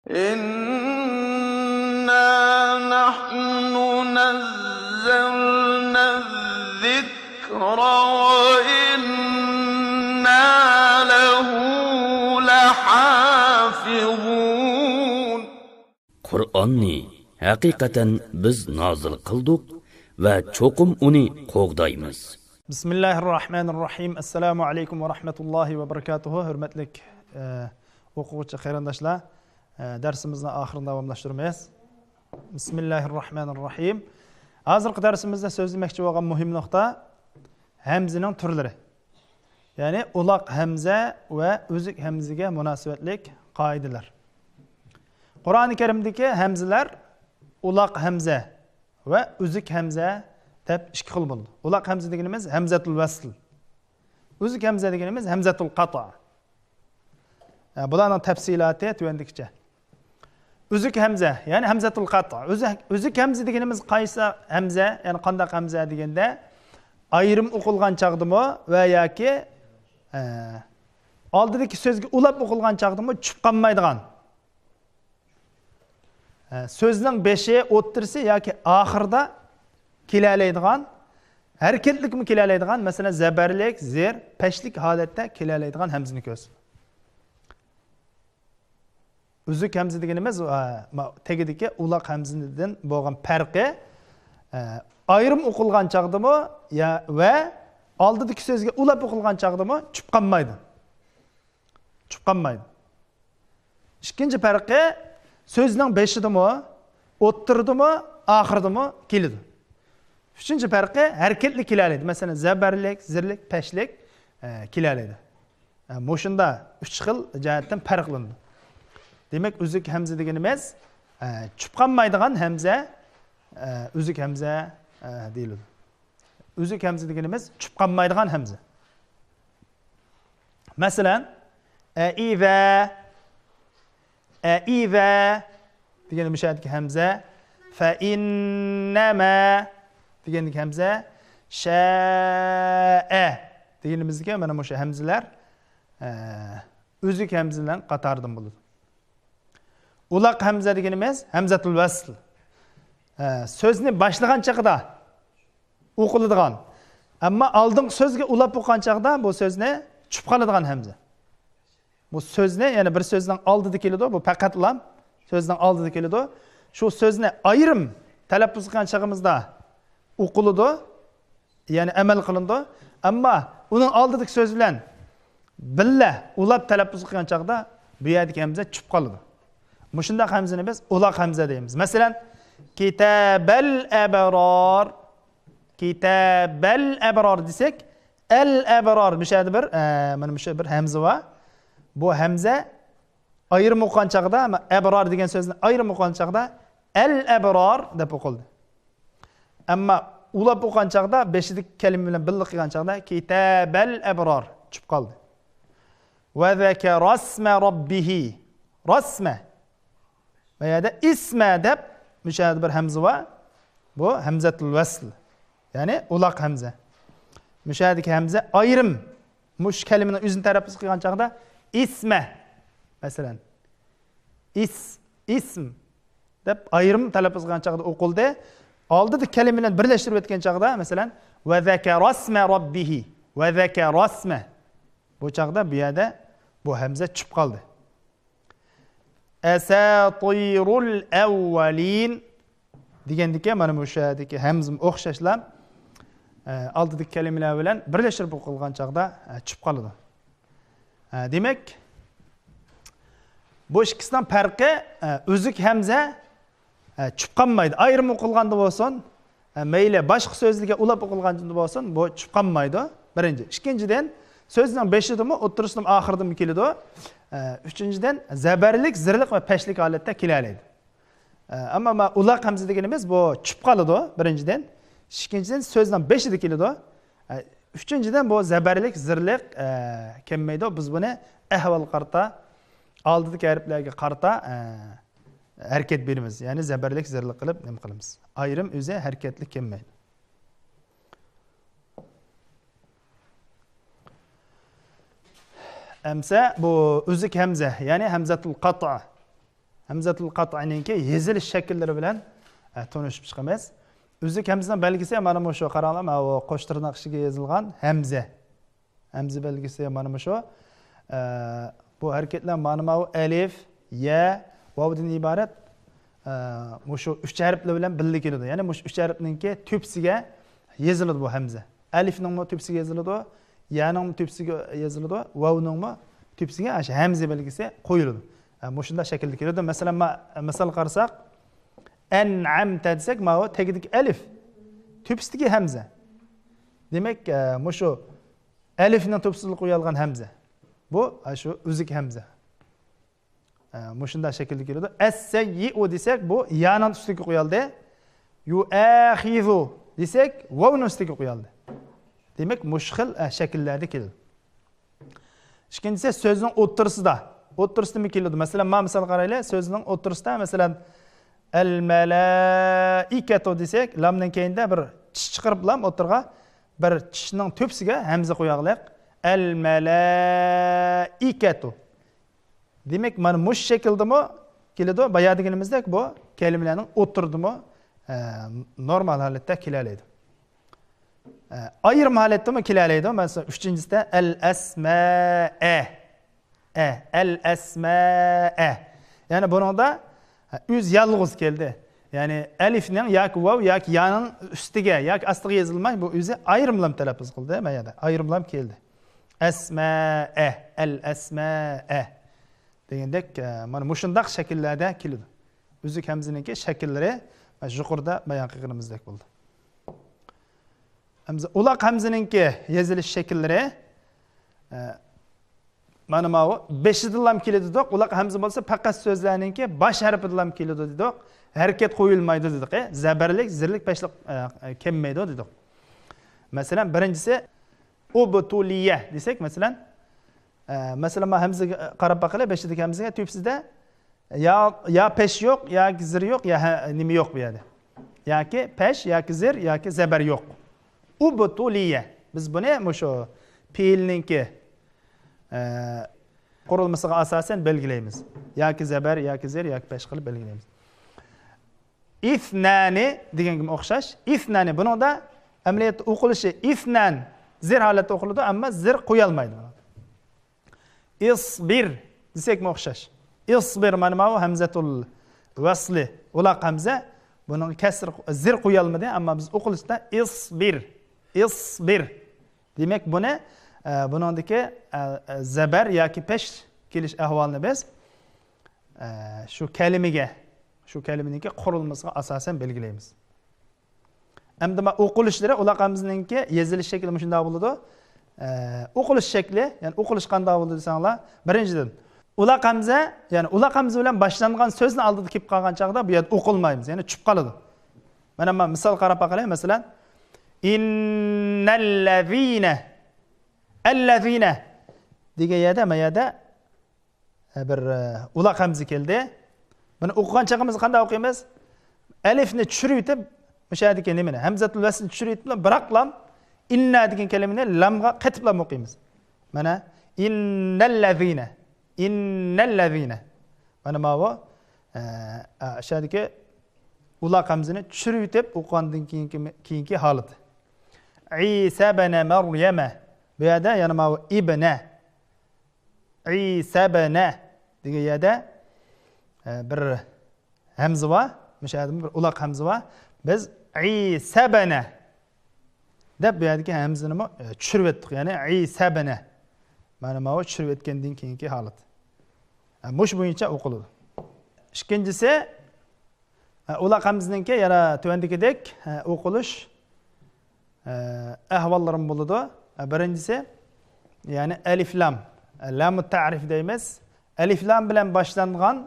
إنا نحن نزلنا الذكر وإنا له لحافظون. Qur'onni haqiqatan biz nozil qildik va cho'qim uni qo'g'daymiz. Bismillahirrahmanirrahim. Assalomu alaykum va rahmatullohi va barakatuh. Hurmatli o'quvchi qarindoshlar, darsimizni oxirida davomlashtiramiz. Bismillahirrahmanirrahim. Hozirgi darsimizda so'zlamoqchi bo'lgan muhim nuqta hamzaning turlari. Ya'ni uloq hamza va uzuk hamzaga munosabatlik qoidalar. Qur'oni Karimdagi hamzalar uloq hamza va uzuk hamza deb ikki xil bo'ldi. Uloq hamza deganimiz hamzatul vasl. Uzuk hamza deganimiz hamzatul qata'. Bularning tafsiloti tuvandikicha. Uzuk hamza, ya'ni hamzatul qata'. Uzuk hamza deganimiz qaysi hamza, ya'ni qanday hamza deganda ayrim o'qilgan chaqdimi va yoki oldidagi so'zga ulab o'qilgan chaqdimi tushib qolmaydigan. So'zning beshi o'ttirsi yoki oxirida kelalaydigan, harakatlikmi kelalaydigan, masalan zabarlik, zer, pashlik holatda kelalaydigan hamzani ko'z. Uzuk hamza deganimiz tegidagi uloq hamzadan bo'lgan farqi ayrim o'qilgan chaqdimi va oldidagi so'zga ulab o'qilgan chaqdimi tushib qolmaydi. Tushib qolmaydi. Ikkinchi farqi so'zning beshidimi, o'ttirdimi, oxiridimi keladi. Üçüncü farqi harakatli kelalaydi. Masalan, zabarlik, zirlik, pashlik kelalaydi. Mo'shunda 3 xil jihatdan farqlanadi. Demak, uzuk hamza deganimiz tushib qolmaydigan hamza, uzuk hamza deyiladi. Uzuk hamza deganimiz tushib qolmaydigan hamza. Masalan, aiza degan mishadagi hamza, fa innama deganlik hamza, sha'a deganimizga mana bu hamzalar uzuk hamzalar qatoridan bo'ladi. Uloq hamza deganimiz hamzatul vasl. So'zni boshlagan chaqda o'qiladigan, ammo oldingi so'zga ulab o'qigan chaqda bu so'zni tushib qoladigan hamza. Bu so'zni, ya'ni bir so'zning oldida keladi, bu faqat lam so'zning oldida keladi. Shu so'zni ayrim talaffuz qilgan chaqimizda o'qiladi, ya'ni amal qilindi, ammo uning oldidagi so'z bilan billa ulab talaffuz qilgan chaqda bu yerdagi hamza tushib qoladi. Mushunda hamzani biz uloq hamza deymiz. Masalan, kitabal abrar, kitabal abrar desak, al abrar mishadi bir, mana shu bir hamza va bu hamza ayrim o'qigan chaqda, abrar degan so'zni ayrim o'qigan chaqda al abrar deb o'qildi. Ammo ulab o'qigan chaqda beshidagi kalima bilan birga qilgan chaqda kitabal abrar tushib qoldi. Va zakara rasma robbihi, rasma va yoda isma deb mishadi bir hamza va bu hamzatul vasl, ya'ni uloq hamza. Mishadagi hamza ayrim mush kalimani o'zini talaffuz qilgan chaqda isma, masalan ism deb ayrim talaffuz qilgan chaqda o'qildi. Oldida kalima bilan birlashtirib o'tgan chaqda, masalan va zakara rasma robbihi, va zakara rasma, bu chaqda bu yerda bu hamza tushib qoldi. Asatirul awwalin degandiki mana bu shadagi hamzim o'xshashlar oldidagi kalimalar bilan birlashtirib o'qilgan chaqda tushib qoladi. Demak, bu ikkisidan farqi uzuk hamza tushib qolmaydi. Ayrim o'qilganda bo'lsin, mayli boshqa so'zlarga ulab o'qilganda bo'lsin, bu tushib qolmaydi. Birinchi. Ikkinchidan, so'zning beshidimi, o'ttirishdimi, oxiridimi keladi. Uchinchidan, zabarlik, zirlik va pashlik holatda kelalaydi. Ammo uloq hamza deganimiz bu tushib qoladi birinchidan. Ikkinchidan, so'zning beshida keladi. Uchinchidan, bu zabarlik, zirlik kelmaydi. Biz buni ahvol qarta, oldidagi harflarga qarta harakat beramiz. Ya'ni zabarlik, zirlik qilib nima qilamiz? Ayrim o'zi harakatlik kelmaydi. Amsa bu uzuk hamza, ya'ni hamzatul qata'. hamzatul qat'iningki yezilish shakllari bilan tanishib chiqamiz. Uzuk hamzaning belgisi mana bu shu qaranglar, mana bu qo'sh tirnoq ichiga yozilgan hamza. Hamza belgisi mana bu shu. Bu harakatlar mana bu alif, ya, vavdan iborat shu 3 harflar bilan birga keladi. Ya'ni shu 3 harfningki tepsiga yoziladi bu hamza. Alifning tepsiga yoziladi, yaning tepsiga yoziladi, vavning tepsiga shu hamza belgisi qo'yiladi. Shunda shaklda keladi. Masalan, misol qarasak, an'amta desak, mana bu tagidagi alif, tepsidagi hamza. Demak, shu alifning tepsiga qo'yilgan hamza. Bu shu uzuk hamza. Shunda shaklda keladi. As-sayyi'u desak, bu yaning ustiga qo'yildi. Yu'akhizu desak, vavning ustiga qo'yildi. Demak, mushkil shakllarda keladi. Ikkinchisi so'zning o'ttirisida. O'ttirisida mi keladi? Masalan, men misol qaraylik, so'zning o'ttirisida, masalan, al-malaikatu desak, lamdan keyinda bir tish chiqarib lam o'tirga bir tishning tepsiga hamza qo'yaylik. Al-malaikatu. Demak, mana mush shakldami keladi. Boya deganimizdek, bu kalimalarning o'tirdimi normal holatda kelalaydi. Ayrim holatda kelalaydi. Masalan, 3-chisida al-asmaa. Al-asmaa. Ya'ni buningda o'z yolg'iz keldi. Ya'ni alifning yoki vav yoki yaning ustiga yoki ostiga yozilmay, bu o'zi ayrimlam talaffuz qildi. Mayada ayrimlam keldi. Asmaa, al-asmaa degandek, mana shundaq shakllarda keladi. Uzuk hamzaninki shakllari yuqorida bayon qilganimizdek bo'ldi. Hamza uloq hamzaninki yozilish shakllari mana bu 5-dan ham keladi dedik. Uloq hamza bo'lsa faqat so'zlarninki bosh harfidan ham keladi dedik. Harakat qo'yilmaydi dedik. Zabarlik, zirlik, pashliq kelmaydi dedik. Masalan, birinchisi ubtuliya desak, masalan, men hamzaga qarab baqala, 5-dagi hamzaga tepsida ya pesh yo'q, yoki zir yo'q, ya nima yo'q bu yerda. Yoki pesh, yoki zir, yoki zabar yo'q. Ubtuliya. Biz buni shu fe'lninki qurilmasiga asosan belgilaymiz. Yoki zabar, yoki zir, yoki pesh qilib belgilaymiz. Ifnani deganga o'xshash. Ifnani buningda amaliyat o'qilishi ifnan zir holatda o'qiladi, ammo zir qo'yilmaydi. Isbir desak o'xshash. Isbir mana bu hamzatul vasli, uloq hamza, buning kasr zir qo'yilmadi, ammo biz o'qilishda isbir. Isbir. Demak, buningdagi zabar yoki pesh kelish ahvolini biz shu kalimaninki qurilmasiga asosan belgilaymiz. Endi o'qilishlari uloqimizninki yozilish shakli shunday bo'ladi. O'qilish shakli, ya'ni o'qilish qanday bo'ladi desanglar, birinchidan uloq hamza, ya'ni uloq hamza bilan boshlangan so'zni oldida kelib qolgan chaqda bu yerda o'qilmaymiz, ya'ni tushib qoladi. Mana men misol qarab baqalay, masalan, innallazina allazina degan yerda mayada bir uloq hamza keldi. Buni o'qigan chaqimiz qanday o'qiymiz? Alifni tushirib etib, o'sha yerga nimani? Hamzatul vasl tushirib etib, biroq lam inna degan kalimani lamga qatiblam o'qiymiz. Mana innallazina. Mana bu o'sha yerga uloq hamzani tushirib etib o'qigandan keyingi holat. Isa ibn Maryama. Bu yerda yana mana ibna. Isa ibn degan yerda bir hamza va, o'sha yerda bir uloq hamza va, biz Isa ibn deb bu yerdagi hamzani tushirib etdik. Ya'ni Isa ibn. Mana bu tushirib etgandan keyingi holat. Mush bo'yicha o'qiladi. Ikkinchisi uloq hamzaninki yana tuvandagidek o'qilish ahvollarim bo'ladi. Birinchisi, ya'ni alif lam, lamut ta'rif deymiz. Alif lam bilan boshlangan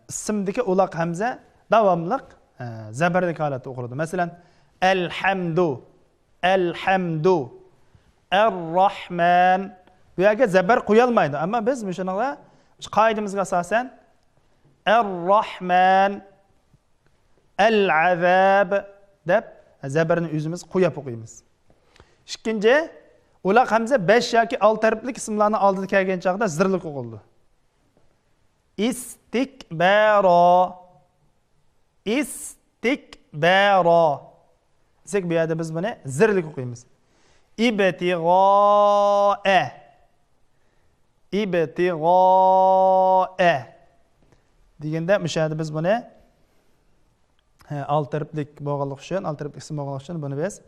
ismdagi uloq hamza davomli zabardagi holatda o'qiladi. Masalan, alhamdu, ar-rahman. Bu yerga zabar qo'yilmaydi, ammo biz shunga qoidamizga asosan ar-rahman, al-azab deb zabarni o'zimiz qo'yib o'qiymiz. Ikkinchi, uloq hamza 5 yoki 6 harfli ismlarning oldida kelgan chaqda zirlik o'qildi. istikbaro. İstikbara. Desek bu yerda biz buni zirlik o'qiymiz. İbtigâe. İbtigâe. Deganda o'sha yerda biz buni altiriblik bo'lganlik uchun, altiriblik ism bo'lganlik uchun buni biz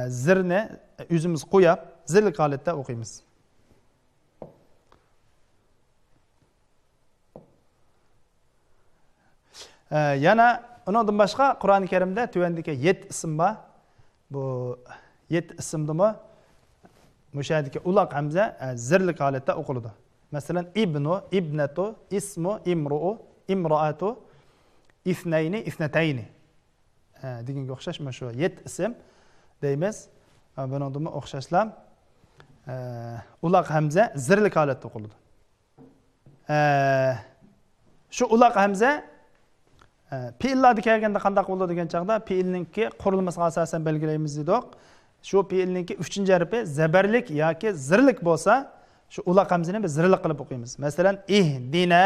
zirni o'zimiz qo'yib, zirlik holatda o'qiymiz. Yana undan boshqa Qur'oni Karimda tuvandagi 7 ism bor. Bu 7 ismdimi mushadiki uloq hamza zirlik holatda o'qiladi. Masalan, ibnu, ibnatu, ismu, imru'u, imra'atu, ithnayni, ithnatayni deganga o'xshash mana shu 7 ism deymiz. Bundan o'xshashlar uloq hamza zirlik holatda o'qiladi. Shu uloq hamza fe'llarga kelganda qanday bo'ladi degan chaqda fe'lninki qurilmasiga asosan belgilaymiz dedik. Shu fe'lninki 3-harfi zabarlik yoki zirlik bo'lsa, shu uloq hamzani biz zirlik qilib o'qiymiz. Masalan, ihdina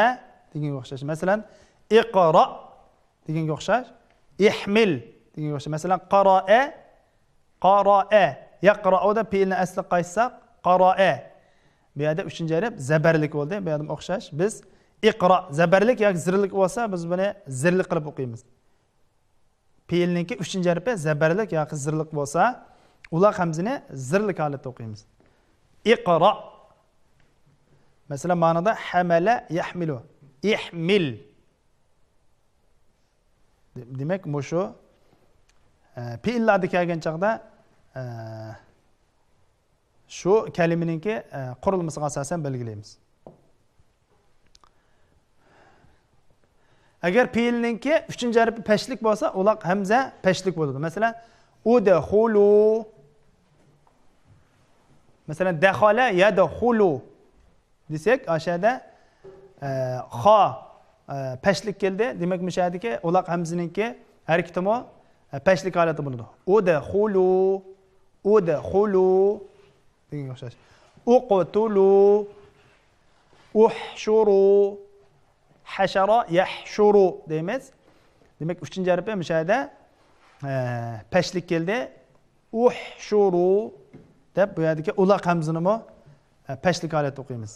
deganga o'xshash. Masalan, iqra deganga o'xshash. Ihmil deganga o'xshash. Masalan, qara'a, qara'a. Yaqra'uda fe'lni asli qaytsak, qara'a. Bu yerda 3-harf zabarlik bo'ldi. Bu yerda o'xshash. Biz iqra zabarlik yoki zirlik bo'lsa, biz buni zirlik qilib o'qiymiz. Fe'lninki 3-harfi zabarlik yoki zirlik bo'lsa, uloq hamzani zirlik holatda o'qiymiz. Iqra. Masalan, ma'noda hamala yahmilu. Ihmil. Demak, bu shu fe'llarga kelgan chaqda shu kalimaninki qurilmasiga asosan belgilaymiz. Agar fe'lninki 3-harfi pashlik bo'lsa, uloq hamza pashlik bo'ladi. Masalan, udkhulu. Masalan, dakhala yadkhulu desak, o'shada xa pashlik keldi. Demak, mushadiki uloq hamzininki harakatimi pashlik holati bo'ladi. Udkhulu, udkhulu degan o'xshash. Uqtulu, uhshuru, hashara yahshuru deymiz. Demak, 3-harfi mushada pashlik keldi. Uhshuru deb bu yerdagi uloq hamzini pashlik holatda o'qiymiz.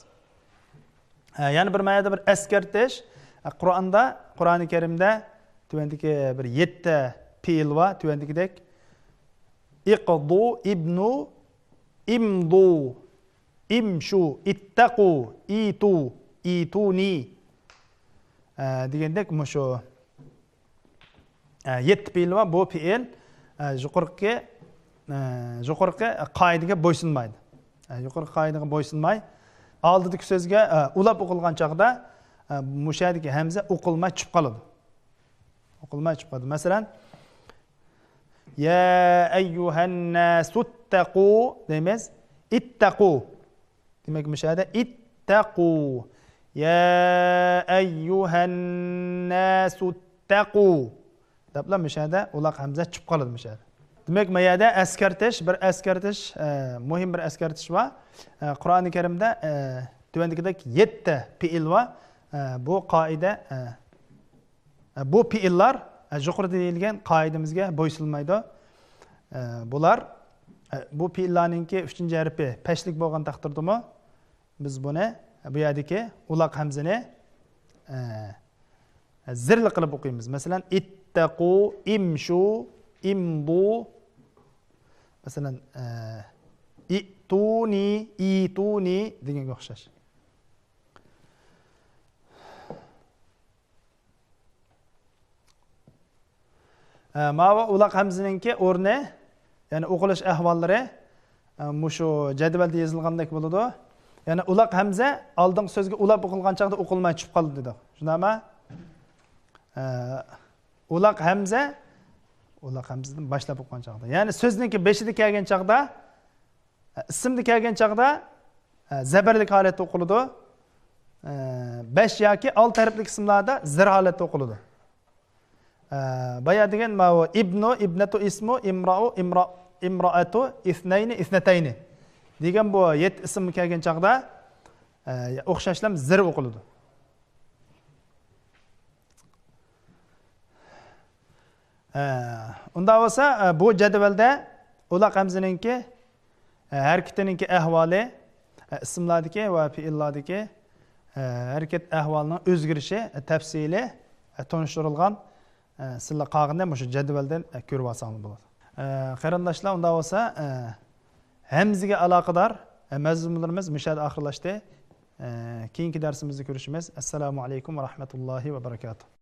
Yana bir mayada bir eskartish Qur'onda, Qur'oni Karimda tuvandagi bir 7 fe'l va tuvandagidek iqdu, ibnu, imdu, imshu, ittaqu, itu, ituni degandek shu 7 fe'l va bu fe'l yuqorqi qoidaga bo'ysunmaydi. Yuqorqi qoidaga bo'ysunmay, oldidagi so'zga ulab o'qilgan chaqda mushadiki hamza o'qilmay chiqib qoladi. O'qilmay chiqib qoladi. Masalan, ya ayyuhan nasuttaqu deymiz. Ittaqu. Demak, mushada ittaqu. Ya ayyuhan nasuttaqu. Deblar mushada uloq hamza chiqib qoladi mushada. Demak, mayada bir askartish, muhim bir askartish va Qur'oni Karimda tuvandagidek 7 fe'l va bu qoida bu fe'llar yuqorida deyilgan qoidamizga bo'ysunmaydi. Bular bu fe'llarningki 3-harfi pashlik bo'lgan taqdirdami biz buni bu yerdagi uloq hamzani zirli qilib o'qiymiz. Masalan, ittaqu, imshu, imdu. Masalan, ituni deganga o'xshash. Ma'va uloq hamzininki o'rni, ya'ni o'qilish ahvollari shu jadvalda yozilgandek bo'ladi. Ya'ni uloq hamza oldingi so'zga ulab o'qilgan chaqda o'qilmay chiqib qoldi dedi. Shundaymi? Uloq hamzadan boshlab o'qigan chaqda. Ya'ni so'zningki 5-ida kelgan chaqda, ismda kelgan chaqda zabarlik holatda o'qiladi. 5 yoki 6 harflik ismlarda zir holatda o'qiladi. Baya degan ma'vo ibnu, ibnatu, ismu, imra'u, imra'atu, ithnayni, ithnatayni degan bu 7 ism kelgan chaqda o'xshashlar zir o'qiladi. Unda bo'lsa, bu jadvalda uloq hamzaninki harakatiningki ahvoli, ismlardagi va fe'illardagi harakat ahvolining o'zgarishi tafsili tanishtirilgan sizlar qolganda shu jadvaldan ko'rib olsangiz bo'ladi. Qarindoshlar, unda bo'lsa, hamzaga aloqador mazmunlarimiz mushada oxirlashdi. Keyingi darsimizda ko'rishamiz. Assalomu alaykum va rahmatullohi va barakatuh.